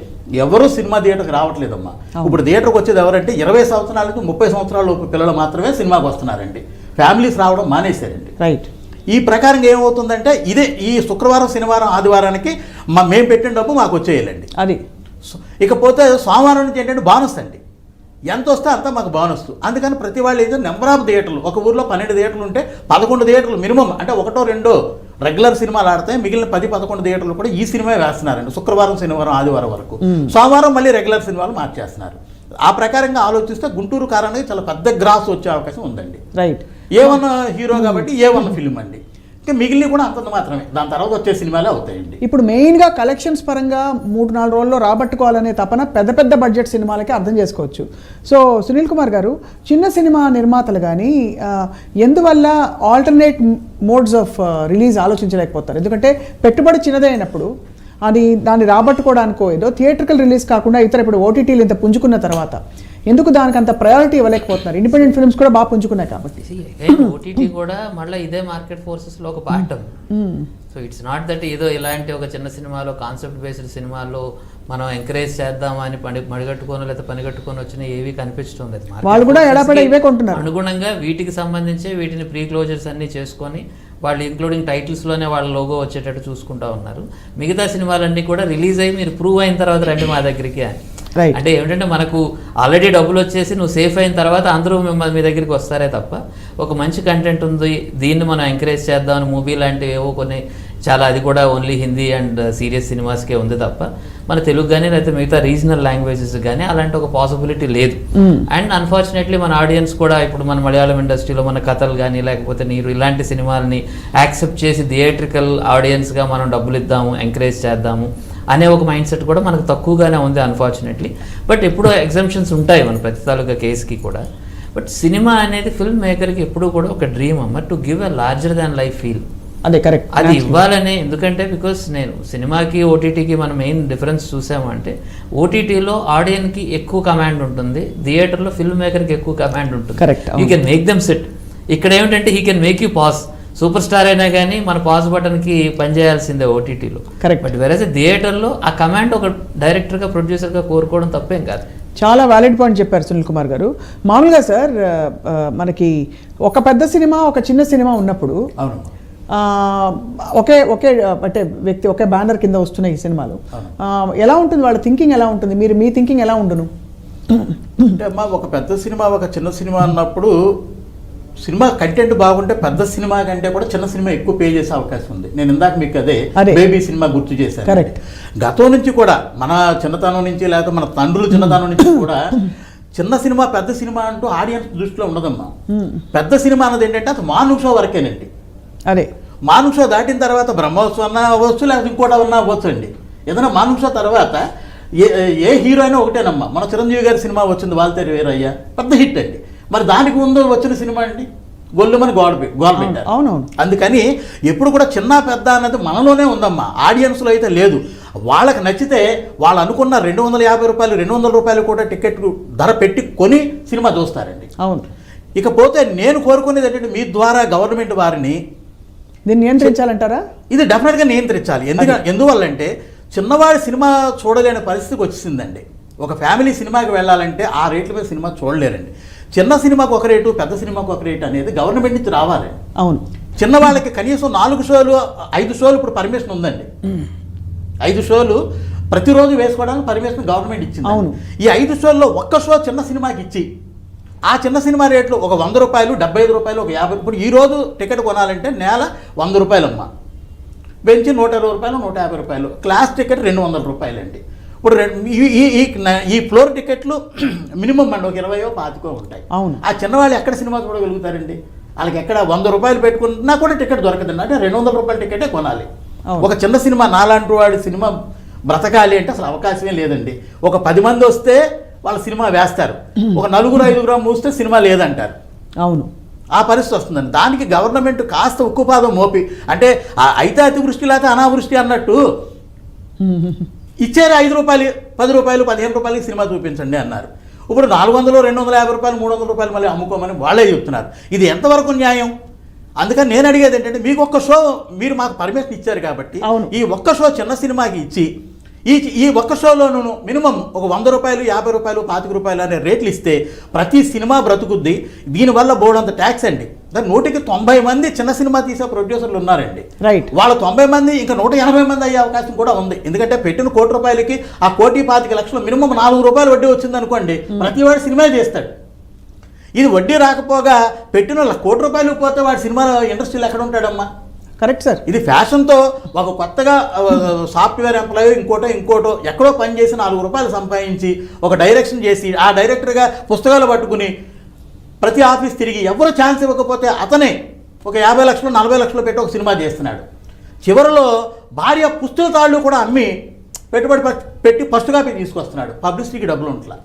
ఎవరు సినిమా థియేటర్కి రావట్లేదమ్మా. ఇప్పుడు థియేటర్కి వచ్చేది ఎవరంటే 20 సంవత్సరాలకు 30 సంవత్సరాల పిల్లలు మాత్రమే సినిమాకి వస్తున్నారండి. ఫ్యామిలీస్ రావడం మానేశారండి. రైట్. ఈ ప్రకారంగా ఏమవుతుందంటే ఇదే ఈ శుక్రవారం శనివారం ఆదివారానికి మేము పెట్టిన డబ్బు మాకు వచ్చేయాలండి. అది ఇకపోతే సోమవారం నుంచి ఏంటంటే బోనస్ అండి. ఎంత వస్తే అంత మాకు బోనస్. అందుకని ప్రతి వాళ్ళు ఏదో నెంబర్ ఆఫ్ థియేటర్లు, ఒక ఊర్లో 12 థియేటర్లు ఉంటే 11 థియేటర్లు మినిమం, అంటే 1-2 రెగ్యులర్ సినిమాలు ఆడితే మిగిలిన 10-11 థియేటర్లు కూడా ఈ సినిమా వేస్తున్నారండి. శుక్రవారం శనివారం ఆదివారం వరకు. సోమవారం మళ్ళీ రెగ్యులర్ సినిమాలు మార్చేస్తున్నారు. ఆ ప్రకారంగా ఆలోచిస్తే గుంటూరు కారానికి చాలా పెద్ద గ్రాస్ వచ్చే అవకాశం ఉందండి. రైట్. A1 హీరో కాబట్టి A1 ఫిల్మ్ అండి. ఇంకా మిగిలిన కూడా అంతంత మాత్రమే, దాని తర్వాత వచ్చే సినిమాలే అవుతాయండి. ఇప్పుడు మెయిన్గా కలెక్షన్స్ పరంగా 3-4 రోజుల్లో రాబట్టుకోవాలనే తపన పెద్ద బడ్జెట్ సినిమాలకి అర్థం చేసుకోవచ్చు. సో సునీల్ కుమార్ గారు, చిన్న సినిమా నిర్మాతలు కానీ ఎందువల్ల ఆల్టర్నేట్ మోడ్స్ ఆఫ్ రిలీజ్ ఆలోచించలేకపోతారు? ఎందుకంటే పెట్టుబడి చిన్నదే అయినప్పుడు దాన్ని రాబట్టుకోవడానికో ఏదో థియేట్రికల్ రిలీజ్ కాకుండా ఇతర ఇప్పుడు ఓటీటీలు ఇంత పుంజుకున్న తర్వాత ఎందుకు దానికి అంత ప్రయారిటీ ఇవ్వలేకపోతున్నారు? ఇండిపెండెంట్ ఫిల్మ్స్ కూడా బాగా పుంజుకున్నాయి కాబట్టి. ఓటీటీ కూడా మళ్ళీ ఇదే మార్కెట్ ఫోర్సెస్లో ఒక part. So it's not that ఏదో ఇలాంటి ఒక చిన్న సినిమాలో కాన్సెప్ట్ బేస్డ్ సినిమాల్లో మనం ఎంకరేజ్ చేద్దామని మడిగట్టుకొని లేదా పనిగట్టుకొని వచ్చిన ఏవి కనిపించడం లేదు. వాళ్ళు కూడా ఎడపడ ఇవే కొంటున్నారు. అనుగుణంగా వీటికి సంబంధించి వీటిని ప్రీ క్లోజర్స్ అన్ని చేసుకొని వాళ్ళు ఇంక్లూడింగ్ టైటిల్స్లోనే వాళ్ళ లోగో వచ్చేటట్టు చూసుకుంటా ఉన్నారు. మిగతా సినిమాలన్నీ కూడా రిలీజ్ అయ్యి మీరు ప్రూవ్ అయిన తర్వాత రండి మా దగ్గరికి అని. Right. అంటే ఏమిటంటే మనకు ఆల్రెడీ డబ్బులు వచ్చేసి నువ్వు సేఫ్ అయిన తర్వాత అందరూ మిమ్మల్ని మీ దగ్గరికి వస్తారే తప్ప ఒక మంచి కంటెంట్ ఉంది దీన్ని మనం ఎంకరేజ్ చేద్దామని మూవీ లాంటివి ఏవో కొన్ని చాలా, అది కూడా ఓన్లీ హిందీ అండ్ సీరియస్ సినిమాస్కే ఉంది తప్ప మన తెలుగు కానీ లేకపోతే మిగతా రీజనల్ లాంగ్వేజెస్ కానీ అలాంటి ఒక పాసిబిలిటీ లేదు. అండ్ అన్ఫార్చునేట్లీ మన ఆడియన్స్ కూడా ఇప్పుడు మన మలయాళం ఇండస్ట్రీలో మన కథలు కానీ లేకపోతే మీరు ఇలాంటి సినిమాలని యాక్సెప్ట్ చేసి థియేట్రికల్ ఆడియన్స్గా మనం డబ్బులు ఇద్దాము, ఎంకరేజ్ చేద్దాము అనే ఒక మైండ్ సెట్ కూడా మనకు తక్కువగానే ఉంది అన్ఫార్చునేట్లీ. బట్ ఎప్పుడూ ఎగ్జామ్షన్స్ ఉంటాయి మన ప్రతి తాలూకా కేసుకి కూడా. బట్ సినిమా అనేది ఫిల్మ్ మేకర్కి ఎప్పుడూ కూడా ఒక డ్రీమ్ అమ్మ, to give a larger than life feel. అదే కరెక్ట్, అది ఇవ్వాలనే. ఎందుకంటే బికాస్ నేను సినిమాకి ఓటీటీకి మనం మెయిన్ డిఫరెన్స్ చూసామంటే ఓటీటీలో ఆడియన్కి ఎక్కువ కమాండ్ ఉంటుంది, థియేటర్లో ఫిల్మ్ మేకర్కి ఎక్కువ కమాండ్ ఉంటుంది. Correct. You can make them SIT. ఇక్కడ ఏమిటంటే he can make you pause. Super star అయినా కానీ మన పాజ్ బటన్కి పనిచేయాల్సిందే ఓటీటీలో. Correct. బట్ వెరస్ థియేటర్లో ఆ కమాండ్ ఒక డైరెక్టర్గా ప్రొడ్యూసర్గా కోరుకోవడం తప్పేం కాదు. చాలా వ్యాలిడ్ పాయింట్ చెప్పారు సునీల్ కుమార్ గారు. మామూలుగా సార్ మనకి ఒక పెద్ద సినిమా ఒక చిన్న సినిమా ఉన్నప్పుడు అవును, ఒకే ఒకే అంటే వ్యక్తి ఒకే బ్యానర్ కింద వస్తున్నాయి ఈ సినిమాలు, ఎలా ఉంటుంది వాళ్ళ థింకింగ్, ఎలా ఉంటుంది మీ థింకింగ్ ఎలా ఉండును? అంటే అమ్మా ఒక పెద్ద సినిమా ఒక చిన్న సినిమా అన్నప్పుడు సినిమా కంటెంట్ బాగుంటే పెద్ద సినిమా కంటే కూడా చిన్న సినిమా ఎక్కువ పే చేసే అవకాశం ఉంది. నేను ఇందాక మీకు అదే బేబీ సినిమా గుర్తు చేశాను. కరెక్ట్. గతం నుంచి కూడా మన చిన్నతనం నుంచి లేకపోతే మన తండ్రుల చిన్నతనం నుంచి కూడా చిన్న సినిమా పెద్ద సినిమా అంటూ ఆడియన్స్ దృష్టిలో ఉండదమ్మా. పెద్ద సినిమా అన్నది ఏంటంటే అది మార్నింగ్ షో వరకేనండి. అదే మార్నింగ్ షో దాటిన తర్వాత బ్రహ్మోత్సవం అన్నా అవ్వచ్చు, లేకపోతే ఇంకోటి అన్నా అవ్వచ్చు అండి. ఏదైనా మార్నింగ్ షో తర్వాత ఏ హీరో అయినా ఒకటేనమ్మా. మన చిరంజీవి గారి సినిమా వచ్చింది వాల్తేరు వీరయ్య, పెద్ద హిట్ అండి. మరి దానికి ముందు వచ్చిన సినిమా అండి గొల్లుమని గోడ పెట్టారు. అవునవును. అందుకని ఎప్పుడు కూడా చిన్న పెద్ద అన్నది మనలోనే ఉందమ్మా, ఆడియన్స్లో అయితే లేదు. వాళ్ళకి నచ్చితే వాళ్ళు అనుకున్న 250 రూపాయలు 200 రూపాయలు కూడా టికెట్ ధర పెట్టి కొని సినిమా చూస్తారండి. అవును. ఇకపోతే నేను కోరుకునేది ఏంటంటే మీ ద్వారా గవర్నమెంట్ వారిని దీన్ని నియంత్రించాలంటారా? ఇది డెఫినెట్గా నియంత్రించాలి. ఎందువల్లంటే చిన్నవాడి సినిమా చూడలేని పరిస్థితికి వచ్చిందండి. ఒక ఫ్యామిలీ సినిమాకి వెళ్ళాలంటే ఆ రేట్ల మీద సినిమా చూడలేరండి. చిన్న సినిమాకు ఒక రేటు, పెద్ద సినిమాకు ఒక రేటు అనేది గవర్నమెంట్ నుంచి రావాలి. అవును. చిన్నవాళ్ళకి కనీసం 4 షోలు 5 షోలు ఇప్పుడు పర్మిషన్ ఉందండి. 5 షోలు ప్రతిరోజు వేసుకోవడానికి పర్మిషన్ గవర్నమెంట్ ఇచ్చింది. అవును. ఈ 5 షోల్లో ఒక్క షో చిన్న సినిమాకి ఇచ్చి ఆ చిన్న సినిమా రేట్లు ఒక 100 రూపాయలు, 75 రూపాయలు, ఒక 50. ఇప్పుడు ఈరోజు టికెట్ కొనాలంటే నెల 100 రూపాయలు అమ్మా. బెంచ్ 120 రూపాయలు, 150 రూపాయలు. క్లాస్ టికెట్ 200 రూపాయలు అండి. ఇప్పుడు ఈ ఫ్లోర్ టికెట్లు మినిమం అండి ఒక 20-25 ఉంటాయి. అవును. ఆ చిన్నవాళ్ళు ఎక్కడ సినిమా చూడగలుగుతారండి? వాళ్ళకి ఎక్కడ 100 రూపాయలు పెట్టుకున్నా కూడా టికెట్ దొరకదండి. అంటే 200 రూపాయల టికెటే కొనాలి. ఒక చిన్న సినిమా నాలాంటి వాడి సినిమా బ్రతకాలి అంటే అసలు అవకాశమే లేదండి. ఒక 10 మంది వస్తే వాళ్ళ సినిమా వేస్తారు, ఒక 4-5 మూస్తే సినిమా లేదంటారు. అవును. ఆ పరిస్థితి వస్తుందండి. దానికి గవర్నమెంట్ కాస్త ఉక్కుపాదం మోపి, అంటే అయితే అతివృష్టి లేకపోతే అనావృష్టి అన్నట్టు ఇచ్చారు 5 రూపాయలు 10 రూపాయలు 15 రూపాయలకి సినిమా చూపించండి అన్నారు. ఇప్పుడు 400 250 రూపాయలు 300 రూపాయలు మళ్ళీ అమ్ముకోమని వాళ్ళే చెప్తున్నారు. ఇది ఎంతవరకు న్యాయం? అందుకని నేను అడిగేది ఏంటంటే మీకు ఒక్క షో మీరు మాకు పర్మిషన్ ఇచ్చారు కాబట్టి ఈ ఒక్క షో చిన్న సినిమాకి ఇచ్చి ఈ ఒక్క షోలోనూ మినిమం ఒక 100 రూపాయలు 50 రూపాయలు 25 రూపాయలు అనే రేట్లు ఇస్తే ప్రతి సినిమా బ్రతుకుద్ది. దీనివల్ల బోర్డంత ట్యాక్స్ అండి. 190 మంది చిన్న సినిమా తీసే ప్రొడ్యూసర్లు ఉన్నారండి. రైట్. వాళ్ళ 90 మంది ఇంకా 180 మంది అయ్యే అవకాశం కూడా ఉంది. ఎందుకంటే పెట్టిన 1 కోటి రూపాయలకి ఆ 1,25,00,000 మినిమం 4 రూపాయలు వడ్డీ వచ్చింది అనుకోండి, ప్రతి వాడు సినిమా చేస్తాడు. ఇది వడ్డీ రాకపోగా పెట్టిన 1 కోటి రూపాయలు పోతే వాడి సినిమా ఇండస్ట్రీలో ఎక్కడ ఉంటాడమ్మా? Correct sir. ఇది ఫ్యాషన్తో ఒక కొత్తగా సాఫ్ట్వేర్ ఎంప్లాయీ ఇంకోటో ఎక్కడో పని చేసి 4 రూపాయలు సంపాదించి ఒక డైరెక్షన్ చేసి ఆ డైరెక్టర్గా పుస్తకాలు పట్టుకుని ప్రతి ఆఫీస్ తిరిగి ఎవరు ఛాన్స్ ఇవ్వకపోతే అతనే ఒక 50 లక్షలు 40 లక్షలు పెట్టి ఒక సినిమా చేస్తున్నాడు. చివరిలో భార్య పుస్తకాలు కూడా అమ్మి పెట్టుబడి పెట్టి ఫస్ట్ కాపీ తీసుకొస్తున్నాడు. పబ్లిసిటీకి డబ్బులు ఉంట్లా.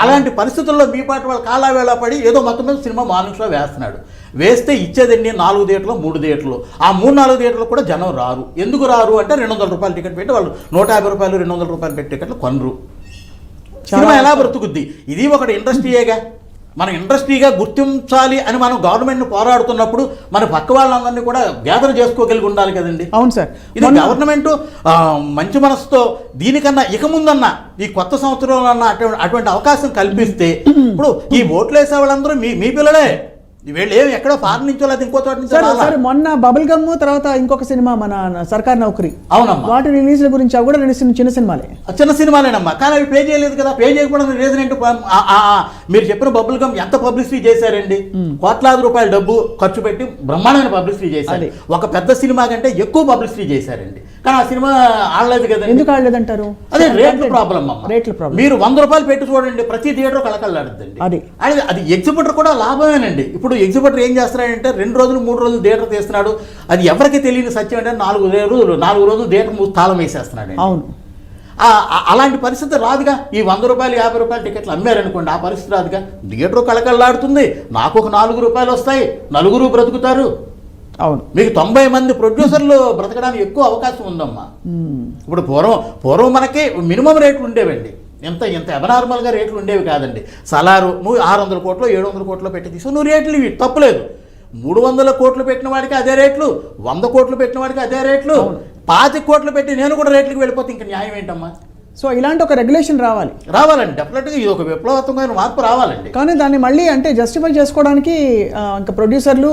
అలాంటి పరిస్థితుల్లో మీ పాటు వాళ్ళు కాలావేళ పడి ఏదో మొత్తం మీద సినిమా మార్నింగ్ షో వేస్తున్నాడు. వేస్తే ఇచ్చేదండి 4 థియేటర్లు 3 థియేటర్లు. ఆ 3-4 థియేటర్లు కూడా జనం రారు. ఎందుకు రారు అంటే 200 రూపాయలు టికెట్ పెట్టి వాళ్ళు 150 రూపాయలు 200 రూపాయలు పెట్టి టికెట్లు కొనరు. సినిమా ఎలా బ్రతుకుద్ది? ఇది ఒకటి ఇండస్ట్రీయేగా. మనం ఇండస్ట్రీగా గుర్తించాలి అని మనం గవర్నమెంట్ని పోరాడుతున్నప్పుడు మన పక్క వాళ్ళందరినీ కూడా గ్యాదర్ చేసుకోగలిగి ఉండాలి కదండి. అవును సార్. ఇది గవర్నమెంట్ మంచి మనసుతో దీనికన్నా ఇక ముందన్నా ఈ కొత్త సంవత్సరంలో అన్న అటువంటి అవకాశం కల్పిస్తే ఇప్పుడు ఈ ఓట్లు వేసే వాళ్ళందరూ మీ పిల్లలే. వీళ్ళు ఏమి ఎక్కడో ఫారెన్ నుంచో లేదా ఇంకో చోట నుంచో సార్ రాలా. సార్ మొన్న బబుల్ గమ్ తర్వాత ఇంకొక సినిమా మన సర్కార్ నౌకరీ, అవునమ్మా, వాటి రిలీజ్ల గురించి అవి కూడా రెండు చిన్న సినిమాలే. చిన్న సినిమాలేనమ్మా, కానీ అవి పే చేయలేదు కదా. పే చేయకపోవడం రీజన్ ఏంటి? మీరు చెప్పిన బబుల్ గమ్ ఎంత పబ్లిసిటీ చేశారండి, కోట్లాది రూపాయల డబ్బు ఖర్చు పెట్టి బ్రహ్మాండమైన పబ్లిసిటీ చేశారు. ఒక పెద్ద సినిమా కంటే ఎక్కువ పబ్లిసిటీ చేశారండి, కానీ ఆ సినిమా ఆడలేదు కదా. ఎందుకు ఆడలేదంటారు? అదే రేట్ల ప్రాబ్లం అమ్మా. రేట్ల ప్రాబ్లం. మీరు 100 రూపాయలు పెట్టి చూడండి, ప్రతి థియేటర్ కలకల్లాడుద్దండి. అది ఎగ్జిబిటర్ కూడా లాభమేనండి. ఇప్పుడు ఎగ్జిబిటర్ ఏం చేస్తున్నాడంటే 2 రోజులు 3 రోజులు థియేటర్ తీస్తున్నాడు. అది ఎవరికి తెలియని సత్యం అంటే 4 రోజులు థియేటర్ తాళం వేసేస్తున్నాడు. అవును, అలాంటి పరిస్థితి రాదుగా. ఈ 100 రూపాయలు 50 రూపాయలు టికెట్లు అమ్మారనుకోండి, ఆ పరిస్థితి రాదుగా. థియేటర్ కలకల్లాడుతుంది, నాకు ఒక 4 రూపాయలు వస్తాయి, నలుగురు బ్రతుకుతారు. అవును, మీకు 90 మంది ప్రొడ్యూసర్లు బ్రతకడానికి ఎక్కువ అవకాశం ఉందమ్మా. ఇప్పుడు పూర్వం మనకి మినిమం రేట్లు ఉండేవండి, ఎంత అబనార్మల్గా రేట్లు ఉండేవి కాదండి. సలారు నువ్వు 600 కోట్లు 700 కోట్లు పెట్టి తీసు, నువ్వు రేట్లు ఇవి తప్పులేదు. 300 కోట్లు పెట్టిన వాడికి అదే రేట్లు, 100 కోట్లు పెట్టిన వాడికి అదే రేట్లు, 25 కోట్లు పెట్టి నేను కూడా రేట్లకు వెళ్ళిపోతే ఇంకా న్యాయం ఏంటమ్మా? సో ఇలాంటి ఒక రెగ్యులేషన్ రావాలండి. డెఫినెట్గా ఇది ఒక విప్లవాత్మకమైన మార్పు రావాలండి. కానీ దాన్ని మళ్ళీ అంటే జస్టిఫై చేసుకోవడానికి ఇంకా ప్రొడ్యూసర్లు,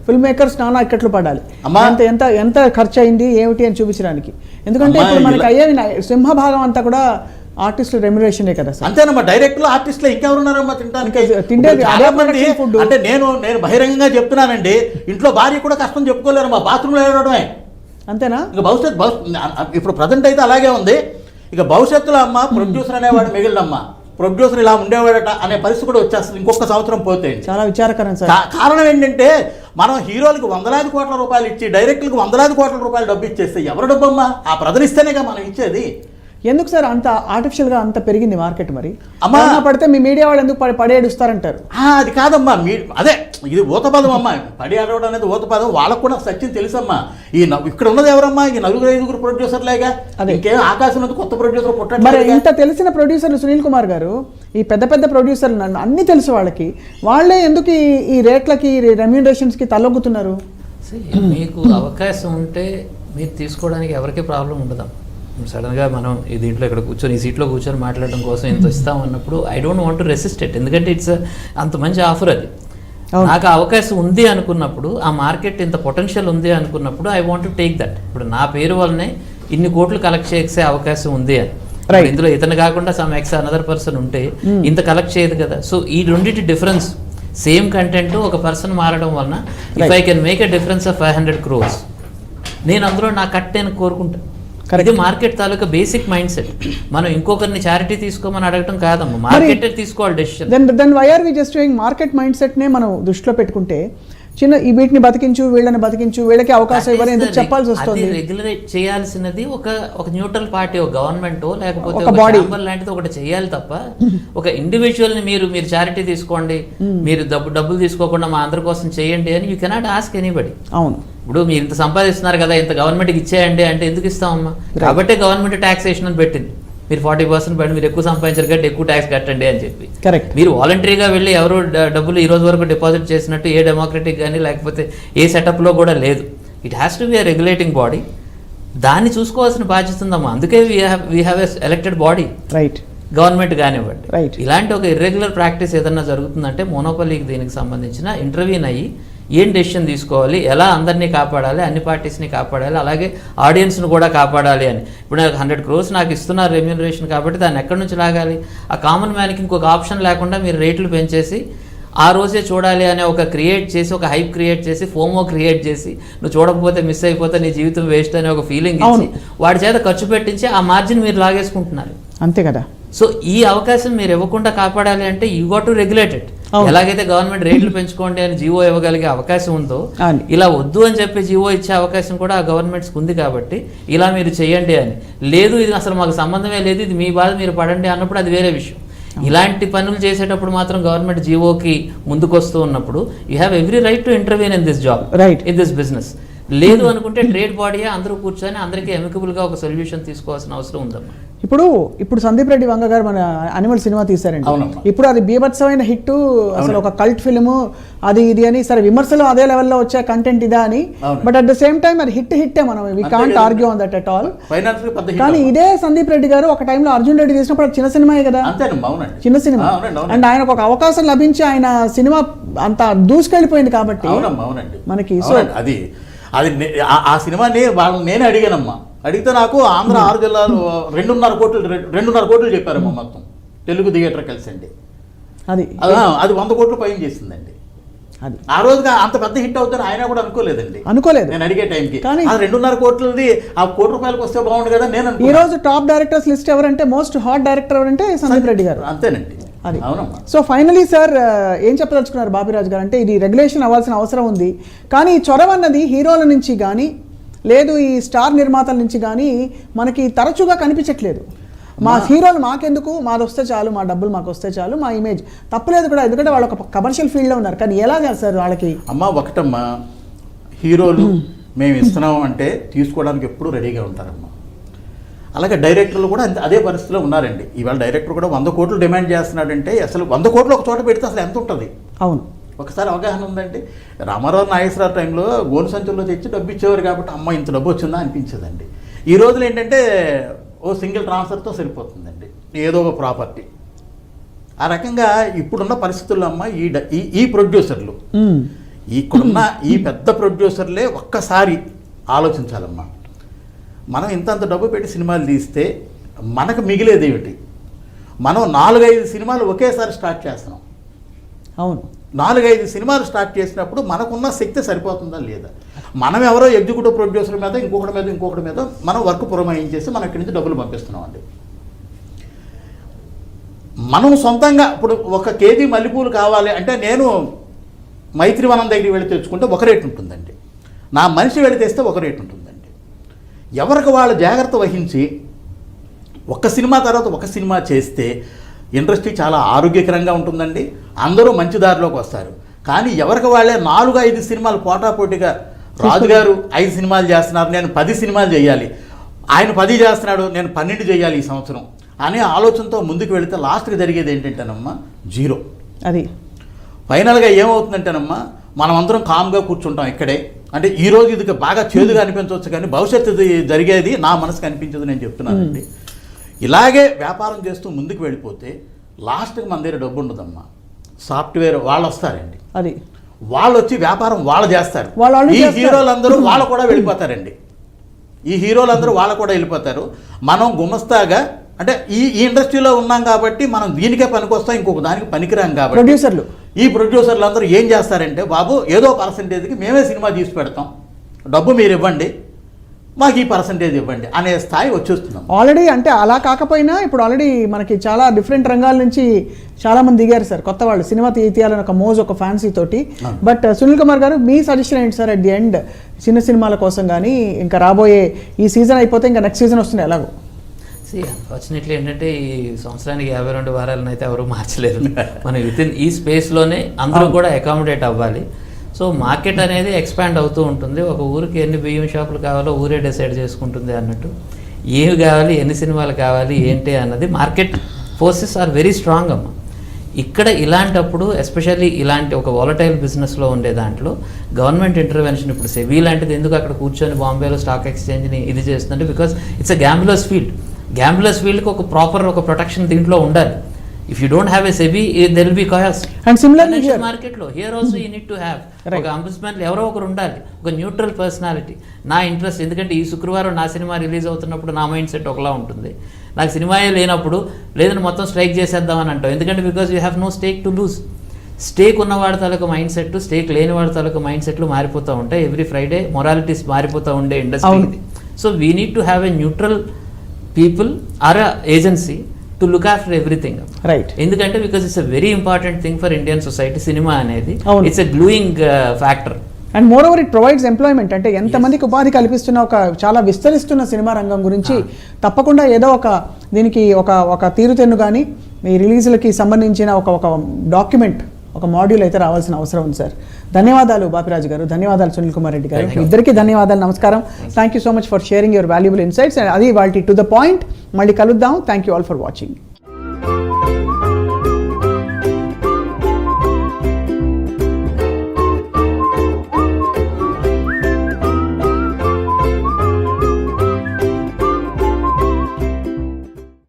ఫిల్మ్ మేకర్స్ నానా ఇక్కట్లు పడాలి. ఎంత ఎంత ఖర్చు అయింది ఏమిటి అని చూపించడానికి. ఎందుకంటే ఇప్పుడు మనకి అయ్యేవి సింహభాగం అంతా కూడా ఆర్టిస్టుల రెమ్యునరేషనే కదా సార్. అంతేనమ్మా, డైరెక్ట్లో ఆర్టిస్టులు ఇంకెవరున్నారమ్మా తినడానికి? అంటే నేను బహిరంగంగా చెప్తున్నానండి, ఇంట్లో భార్య కూడా కష్టం చెప్పుకోలేరు, మా బాత్రూంలో ఏడవడమే. అంతేనా? ఇక భవిష్యత్తు ఇప్పుడు ప్రజెంట్ అయితే అలాగే ఉంది. ఇక భవిష్యత్తులో అమ్మ ప్రొడ్యూసర్ అనేవాడు మిగిలినమ్మా, ప్రొడ్యూసర్ ఇలా ఉండేవాడట అనే పరిస్థితి కూడా వచ్చేస్తుంది ఇంకొక సంవత్సరం పోతే. చాలా విచారకరం సార్. కారణం ఏంటంటే మనం హీరోలకు 100,000 కోట్ల రూపాయలు ఇచ్చి డైరెక్టర్లకు 100,000 కోట్ల రూపాయలు డబ్బు ఇచ్చేస్తే ఎవరు డబ్బమ్మా? ఆ ప్రజలు ఇస్తేనేగా మనం ఇచ్చేది. ఎందుకు సార్ అంత ఆర్టిఫిషియల్గా అంత పెరిగింది మార్కెట్? మరి అమ్మా పడితే మీ మీడియా వాళ్ళు ఎందుకు పడేడుస్తారంటారు? అది కాదమ్మా, అదే ఇది ఊతపదం అమ్మా. పడి ఆడవడం అనేది ఊతపదం. వాళ్ళకు కూడా సత్యం తెలుసమ్మా. ఇక్కడ ఉన్నది ఎవరమ్మా? ఈ 4-5 ప్రొడ్యూసర్లేగా. ఇంకేం ఆకాశం ఉంది కొత్త ప్రొడ్యూసర్ పుట్టాడు. మరి ఇంత తెలిసిన ప్రొడ్యూసర్లు సునీల్ కుమార్ గారు, ఈ పెద్ద ప్రొడ్యూసర్లు నన్ను అన్ని తెలుసు వాళ్ళే ఎందుకు ఈ రేట్లకి రెమ్యూనరేషన్స్కి తలొగ్గుతున్నారు? మీకు అవకాశం ఉంటే మీరు తీసుకోవడానికి ఎవరికీ ప్రాబ్లం ఉండదు. సడన్గా మనం ఈ దీంట్లో ఇక్కడ కూర్చొని ఈ సీట్లో కూర్చొని మాట్లాడడం కోసం ఎంత ఇస్తాం అన్నప్పుడు I don't want to resist it. ఎందుకంటే ఇట్స్ అంత మంచి ఆఫర్ అది. నాకు అవకాశం ఉంది అనుకున్నప్పుడు, ఆ మార్కెట్ ఇంత పొటెన్షియల్ ఉంది అనుకున్నప్పుడు I want to take that. ఇప్పుడు నా పేరు వల్లనే ఇన్ని కోట్లు కలెక్ట్ చేసే అవకాశం ఉంది అని. ఇందులో ఇతను కాకుండా సమ్ అనదర్ పర్సన్ ఉంటే ఇంత కలెక్ట్ చేయదు కదా. సో ఈ రెండింటి డిఫరెన్స్, సేమ్ కంటెంట్ ఒక పర్సన్ మారడం వలన if I can make a difference of 500 crores, నేను అందులో నా కట్ నేను కోరుకుంటాను. ఇది మార్కెట్ తాలూకా బేసిక్ మైండ్ సెట్. మనం ఇంకొకరిని చారిటీ తీసుకోమని అడగటం కాదమ్మా, మార్కెట్ తీసుకోవాలి decision. Then why are we just doing market mindset నే మనం దృష్టిలో పెట్టుకుంటే ఈ వీటిని బతికించు, వీళ్ళని బతికించు, వీళ్ళకి అవకాశం ఇవ్వని ఎందుకు చెప్పాల్సి వస్తుంది? రెగ్యులేట్ చేయాల్సినది ఒక న్యూట్రల్ పార్టీ, ఒక గవర్నమెంట్ లేకపోతే ఒక బాడీ లాంటిది ఒకటి చేయాలి తప్ప ఒక ఇండివిజువల్ ని మీరు చారిటీ తీసుకోండి, మీరు డబ్బులు తీసుకోకుండా మా అందరి కోసం చేయండి అని యూ కెనాట్ ఆస్క్ ఎనీబడి. అవును, ఇప్పుడు మీరు ఇంత సంపాదిస్తున్నారు కదా, ఇంత గవర్నమెంట్కి ఇచ్చేయండి అంటే ఎందుకు ఇస్తామమ్మా? కాబట్టి గవర్నమెంట్ ట్యాక్సేషన్ అని పెట్టింది. మీరు 40% పెట్టి మీరు ఎక్కువ సంపాదించారు కాబట్టి ఎక్కువ ట్యాక్స్ కట్టండి అని చెప్పి. కరెక్ట్. మీరు వాలంటరీగా వెళ్ళి ఎవరు డబ్బులు ఈ రోజు వరకు డిపాజిట్ చేసినట్టు ఏ డెమోక్రటిక్ కానీ లేకపోతే ఏ సెటప్లో కూడా లేదు. It has to be a regulating body. దాన్ని చూసుకోవాల్సిన బాధ్యత ఉందమ్మా. అందుకే we have a elected body, right, government కానివ్వండి. రైట్. ఇలాంటి ఒక ఇర్రెగ్యులర్ ప్రాక్టీస్ ఏదన్నా జరుగుతుందంటే మోనోపలీకి దీనికి సంబంధించిన ఇంటర్వ్యూన్ అయ్యి ఏం డెసిషన్ తీసుకోవాలి, ఎలా అందరినీ కాపాడాలి, అన్ని పార్టీస్ని కాపాడాలి, అలాగే ఆడియన్స్ను కూడా కాపాడాలి అని. ఇప్పుడు నాకు 100 crores నాకు ఇస్తున్నారు రెమ్యూనరేషన్ కాబట్టి దాన్ని ఎక్కడి నుంచి లాగాలి? ఆ కామన్ మ్యాన్కి ఇంకొక ఆప్షన్ లేకుండా మీరు రేట్లు పెంచేసి ఆ రోజే చూడాలి అనే ఒక క్రియేట్ చేసి, ఒక హైప్ క్రియేట్ చేసి, ఫోమో క్రియేట్ చేసి, నువ్వు చూడకపోతే మిస్ అయిపోతే నీ జీవితం వేస్ట్ అనే ఒక ఫీలింగ్ ఇచ్చి వాడి చేత ఖర్చు పెట్టించి ఆ మార్జిన్ మీరు లాగేసుకుంటున్నారు. అంతే కదా. సో ఈ అవకాశం మీరు ఇవ్వకుండా కాపాడాలి అంటే you got to regulate it. ఎలాగైతే గవర్నమెంట్ రేట్లు పెంచుకోండి అని జీవో ఇవ్వగలిగే అవకాశం ఉందో, ఇలా వద్దు అని చెప్పి జీవో ఇచ్చే అవకాశం కూడా ఆ గవర్నమెంట్స్కి ఉంది. కాబట్టి ఇలా మీరు చేయండి అని, లేదు ఇది అసలు మాకు సంబంధమే లేదు, ఇది మీ బాధ మీరు పడండి అన్నప్పుడు అది వేరే విషయం. ఇలాంటి పనులు చేసేటప్పుడు మాత్రం గవర్నమెంట్ జీవోకి ముందుకొస్తూ ఉన్నప్పుడు you have every right to intervene in this job, right, in this business. లేదు అనుకుంటే ట్రేడ్ బాడీయే అందరూ కూర్చొని అందరికీ ఎమికబుల్గా ఒక సొల్యూషన్ తీసుకోవాల్సిన అవసరం ఉందమ్మా. ఇప్పుడు సందీప్ రెడ్డి వంగ గారు మన అనిమల్ సినిమా తీశారండి. అవునమ్మా. ఇప్పుడు అది బీభత్సమైన హిట్, అసలు ఒక కల్ట్ ఫిల్మ్ అది ఇది అని. సరే విమర్శలు అదే లెవెల్లో వచ్చే కంటెంట్ ఇదా అని, but at the same time అది హిట్టే, మనం we can't argue on that at all. కానీ ఇదే సందీప్ రెడ్డి గారు ఒక టైంలో అర్జున్ రెడ్డి చేసినప్పుడు చిన్న సినిమాయే కదా, చిన్న సినిమా, అండ్ ఆయనకు ఒక అవకాశం లభించి ఆయన సినిమా అంత దూసుకెళ్ళిపోయింది కాబట్టి మనకి. సో అది ఆ సినిమాని వాళ్ళని నేనే అడిగానమ్మా. అడిగితే నాకు ఆంధ్ర 6 జిల్లాలు 2.5 కోట్లు చెప్పారమ్మా మొత్తం తెలుగు థియేటర్ కలిసి అండి. అది 100 కోట్లు పైన చేసిందండి. అది ఆ రోజుగా అంత పెద్ద హిట్ అవుతారని ఆయన కూడా అనుకోలేదు నేను అడిగే టైంకి. కానీ 2.5 కోట్లది ఆ ₹1 వస్తే బాగుండు కదా నేను. ఈ రోజు టాప్ డైరెక్టర్స్ లిస్ట్ ఎవరంటే, మోస్ట్ హాట్ డైరెక్టర్ ఎవరంటే సందీప్ రెడ్డి గారు. అంతేనండి. అది సో ఫైనలీ సార్ ఏం చెప్పదలుచుకున్నారు బాపిరాజు గారు అంటే, ఇది రెగ్యులేషన్ అవ్వాల్సిన అవసరం ఉంది, కానీ ఈ చొరవ అన్నది హీరోల నుంచి కానీ లేదు ఈ స్టార్ నిర్మాతల నుంచి కానీ మనకి తరచుగా కనిపించట్లేదు. మా హీరోలు మాకెందుకు, మాది వస్తే చాలు, మా డబ్బులు మాకు వస్తే చాలు, మా ఇమేజ్ తప్పలేదు కూడా, ఎందుకంటే వాళ్ళు ఒక కమర్షియల్ ఫీల్డ్లో ఉన్నారు. కానీ ఎలా చేస్తారు వాళ్ళకి? ఒకటమ్మా, హీరోలు మేము ఇస్తున్నాం అంటే తీసుకోవడానికి ఎప్పుడు రెడీగా ఉంటారమ్మా. అలాగే డైరెక్టర్లు కూడా అదే పరిస్థితిలో ఉన్నారండి. ఇవాళ డైరెక్టర్ కూడా 100 కోట్లు డిమాండ్ చేస్తున్నాడంటే, అసలు 100 కోట్లు ఒక చోట పెడితే అసలు ఎంత ఉంటుంది? అవును, ఒకసారి అవగాహన ఉందండి. రామారావు నాగేశ్వరరావు టైంలో గోను సంచుల్లో తెచ్చి డబ్బు ఇచ్చేవారు కాబట్టి అమ్మ ఇంత డబ్బు వచ్చిందా అనిపించదండి. ఈ రోజులు ఏంటంటే ఓ సింగిల్ ట్రాన్స్ఫర్తో సరిపోతుందండి ఏదో ఒక ప్రాపర్టీ. ఆ రకంగా ఇప్పుడున్న పరిస్థితుల్లో అమ్మ ఈ ప్రొడ్యూసర్లు, ఇక్కడున్న ఈ పెద్ద ప్రొడ్యూసర్లే ఒక్కసారి ఆలోచించాలమ్మా. మనం ఇంతంత డబ్బు పెట్టి సినిమాలు తీస్తే మనకు మిగిలేది ఏమిటి? మనం 4-5 సినిమాలు ఒకేసారి స్టార్ట్ చేస్తున్నాం. అవును, 4-5 సినిమాలు స్టార్ట్ చేసినప్పుడు మనకున్న శక్తి సరిపోతుందా లేదా? మనం ఎవరో ఎగ్జిక్యూటివ్ ప్రొడ్యూసర్ మీద ఇంకొకటి మీద మనం వర్క్ పురమాయించేసి మనం ఇక్కడి నుంచి డబ్బులు పంపిస్తున్నాం అండి. మనం సొంతంగా ఇప్పుడు 1 కేజీ మల్లెపూలు కావాలి అంటే నేను మైత్రివనం దగ్గరికి వెళ్ళి తెచ్చుకుంటే ఒక రేటు ఉంటుందండి, నా మనిషి వెళ్ళి తెస్తే ఒక రేటు ఉంటుందండి. ఎవరికి వాళ్ళు జాగ్రత్త వహించి ఒక సినిమా తర్వాత ఒక సినిమా చేస్తే ఇండస్ట్రీ చాలా ఆరోగ్యకరంగా ఉంటుందండి, అందరూ మంచి దారిలోకి వస్తారు. కానీ ఎవరికి వాళ్ళే 4-5 సినిమాలు పోటాపోటీగా, రాజుగారు 5 సినిమాలు చేస్తున్నారు, నేను 10 సినిమాలు చేయాలి, ఆయన 10 చేస్తున్నాడు, నేను 12 చేయాలి ఈ సంవత్సరం అనే ఆలోచనతో ముందుకు వెళితే లాస్ట్కి జరిగేది ఏంటంటేనమ్మా జీరో. అది ఫైనల్గా ఏమవుతుందంటేనమ్మా, మనం అందరం కామ్గా కూర్చుంటాం ఇక్కడే. అంటే ఈరోజు ఇది బాగా చేదుగా అనిపించవచ్చు, కానీ భవిష్యత్తు జరిగేది నా మనసుకు అనిపించదు, నేను చెప్తున్నానండి. ఇలాగే వ్యాపారం చేస్తూ ముందుకు వెళ్ళిపోతే లాస్ట్కి మన దగ్గర డబ్బు ఉండదమ్మా. సాఫ్ట్వేర్ వాళ్ళు వస్తారండి, అది వాళ్ళు వచ్చి వ్యాపారం వాళ్ళు చేస్తారు. ఈ హీరోలందరూ వాళ్ళు కూడా వెళ్ళిపోతారండి. మనం గుమస్తాగా అంటే ఈ ఇండస్ట్రీలో ఉన్నాం కాబట్టి మనం దీనికే పనికొస్తాం, ఇంకొక దానికి పనికిరాం కాబట్టి ఈ ప్రొడ్యూసర్లు అందరూ ఏం చేస్తారంటే, బాబు ఏదో పర్సంటేజ్కి మేమే సినిమా తీసి పెడతాం, డబ్బు మీరు ఇవ్వండి, మాకు ఈ పర్సంటేజ్ ఇవ్వండి అనే స్థాయి వచ్చేస్తున్నాం ఆల్రెడీ. అంటే అలా కాకపోయినా ఇప్పుడు ఆల్రెడీ మనకి చాలా డిఫరెంట్ రంగాల నుంచి చాలామంది దిగారు సార్, కొత్త వాళ్ళు సినిమా తీయాలని ఒక మోజ్, ఒక ఫ్యాన్సీ తోటి. బట్ సునీల్ కుమార్ గారు, మీ సజెషన్ ఏంటి సార్? అట్ ది ఎండ్ చిన్న సినిమాల కోసం కానీ ఇంకా రాబోయే ఈ సీజన్ అయిపోతే ఇంకా నెక్స్ట్ సీజన్ వస్తుంది ఎలాగో? అన్ఫార్చునేట్లీ ఏంటంటే ఈ సంవత్సరానికి 52 వారాలను అయితే ఎవరు మార్చలేరు. మనం వితిన్ ఈ స్పేస్లోనే అందరూ కూడా అకామిడేట్ అవ్వాలి. సో మార్కెట్ అనేది ఎక్స్పాండ్ అవుతూ ఉంటుంది. ఒక ఊరికి ఎన్ని బియ్యం షాపులు కావాలో ఊరే డిసైడ్ చేసుకుంటుంది అన్నట్టు. ఏమి కావాలి, ఎన్ని సినిమాలు కావాలి, ఏంటి అన్నది market forces are very strong అమ్మ. ఇక్కడ ఇలాంటప్పుడు ఎస్పెషల్లీ ఇలాంటి ఒక వాలటైల్ బిజినెస్లో ఉండే దాంట్లో గవర్నమెంట్ ఇంటర్వెన్షన్, ఇప్పుడు సెబీ లాంటిది ఎందుకు అక్కడ కూర్చొని బాంబేలో స్టాక్ ఎక్స్చేంజ్ని ఇది చేస్తుందంటే, because it's a gamblers field. Gamblers ఫీల్డ్కి ఒక ప్రాపర్ ఒక ప్రొటెక్షన్ దీంట్లో ఉండాలి. If you don't have a SEBI, there will be chaos. And similarly here, market lo here also you need to have oka ombudsman evaro okaru undali, oka neutral personality. Na interest endukante ee శుక్రవారం నా సినిమా రిలీజ్ అవుతున్నప్పుడు నా మైండ్ సెట్ ఒకలా ఉంటుంది, నాకు సినిమాయే లేనప్పుడు లేదని మొత్తం స్ట్రైక్ చేసేద్దాం అని అంటాం. ఎందుకంటే because you have no stake to lose. Stake ఉన్న వాడి తాలూకు మైండ్ సెట్, స్టేక్ లేని వాడి తాలూకు మైండ్ సెట్లు మారిపోతూ ఉంటాయి. ఎవ్రీ ఫ్రైడే మొరాలిటీస్ మారిపోతూ ఉండే ఇండస్ట్రీ ఇది. So we need to have a neutral people or a agency to look after everything, right? ఎందుకంటే because it's a very important thing for Indian society. cinema అనేది it's a gluing factor and moreover it provides employment. అంటే ఎంతమందికి ఉపాధి కల్పిస్తున్న ఒక చాలా విస్తరిస్తున్న సినిమా రంగం గురించి తప్పకుండా ఏదో ఒక దీనికి ఒక తీరుతెన్ను కానీ ఈ రిలీజులకి సంబంధించిన ఒక డాక్యుమెంట్ ఒక మాడ్యూల్ అయితే రావాల్సిన అవసరం ఉంది సార్. ధన్యవాదాలు బాపిరాజు గారు, ధన్యవాదాలు సునీల్ కుమార్ రెడ్డి గారు, Thank you. ఇద్దరికి ధన్యవాదాలు, నమస్కారం. Thank you so much for sharing your valuable insights. అది వాటి టు ద పాయింట్. మళ్ళీ కలుద్దాం. Thank you all for watching.